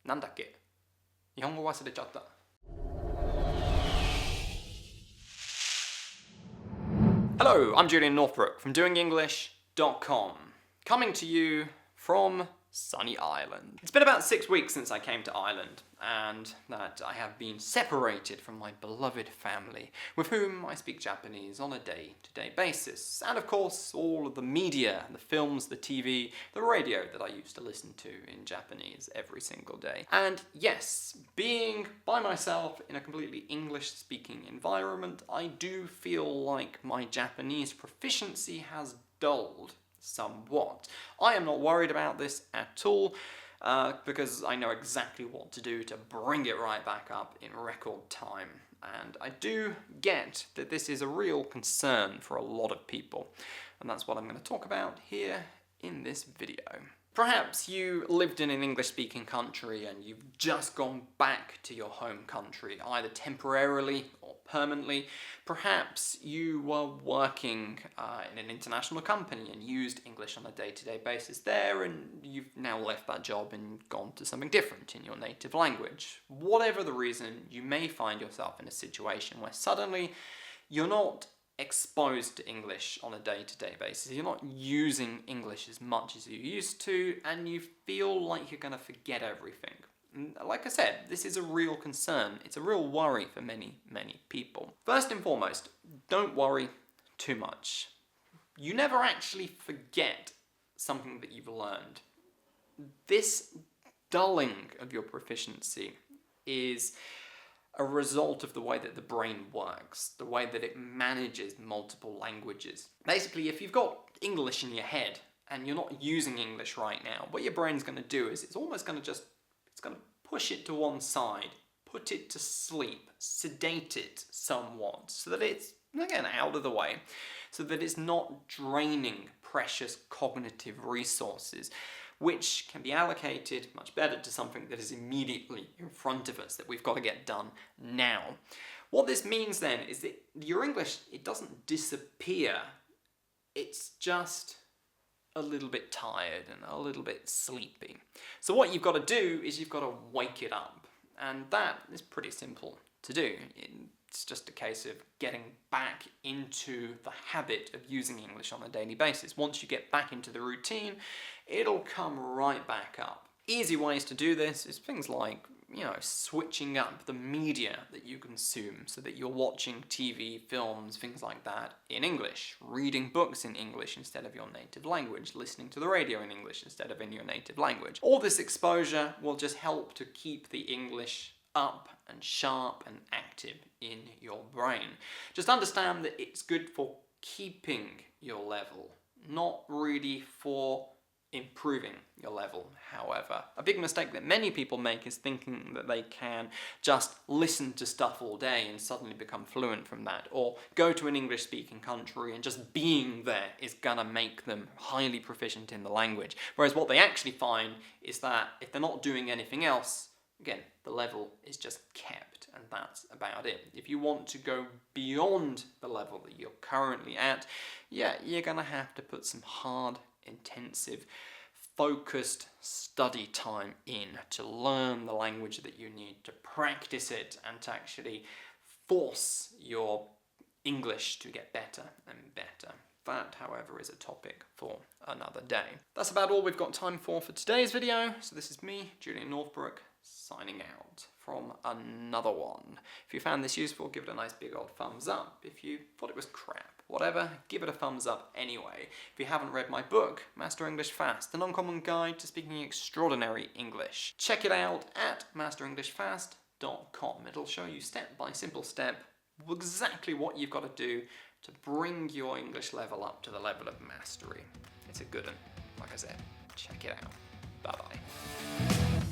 なんだっけ?日本語忘れちゃった。Hello, I'm Julian Northbrook from doingenglish.com, coming to you from sunny Ireland. It's been about 6 weeks since I came to Ireland, and that I have been separated from my beloved family, with whom I speak Japanese on a day-to-day basis, and of course all of the media, the films, the TV, the radio that I used to listen to in Japanese every single day. And yes, being by myself in a completely English-speaking environment, I do feel like my Japanese proficiency has dulled somewhat. I am not worried about this at all, because I know exactly what to do to bring it right back up in record time. And I do get that this is a real concern for a lot of people, and that's what I'm going to talk about here in this video. Perhaps you lived in an English-speaking country and you've just gone back to your home country, either temporarily or permanently. Perhaps you were working in an international company and used English on a day-to-day basis there, and you've now left that job and gone to something different in your native language. Whatever the reason, you may find yourself in a situation where suddenly you're not exposed to English on a day-to-day basis. You're not using English as much as you used to, and you feel like you're going to forget everything. And like I said, this is a real concern. It's a real worry for many, many people. First and foremost, don't worry too much. You never actually forget something that you've learned. This dulling of your proficiency is a result of the way that the brain works, the way that it manages multiple languages. Basically, if you've got English in your head and you're not using English right now, what your brain's going to do is it's almost going to push it to one side, put it to sleep, sedate it somewhat, so that it's, again, out of the way, so that it's not draining precious cognitive resources, which can be allocated much better to something that is immediately in front of us, that we've got to get done now. What this means then is that your English, it doesn't disappear, it's just a little bit tired and a little bit sleepy. So what you've got to do is you've got to wake it up, and that is pretty simple to do. It's just a case of getting back into the habit of using English on a daily basis. Once you get back into the routine, it'll come right back up. Easy ways to do this is things like, switching up the media that you consume so that you're watching TV, films, things like that in English, reading books in English instead of your native language, listening to the radio in English instead of in your native language. All this exposure will just help to keep the English up and sharp and active in your brain. Just understand that it's good for keeping your level, not really for improving your level, however. A big mistake that many people make is thinking that they can just listen to stuff all day and suddenly become fluent from that, or go to an English-speaking country and just being there is gonna make them highly proficient in the language. Whereas what they actually find is that if they're not doing anything else, again, the level is just kept, and that's about it. If you want to go beyond the level that you're currently at, you're gonna have to put some hard, intensive, focused study time in to learn the language that you need, to practice it, and to actually force your English to get better and better. That, however, is a topic for another day. That's about all we've got time for today's video. So this is me, Julian Northbrook, signing out from another one. If you found this useful, give it a nice big old thumbs up. If you thought it was crap, whatever, give it a thumbs up anyway. If you haven't read my book, Master English Fast, An Uncommon Guide to Speaking Extraordinary English, check it out at masterenglishfast.com. It'll show you step by simple step exactly what you've got to do to bring your English level up to the level of mastery. It's a good one. Like I said, check it out. Bye-bye.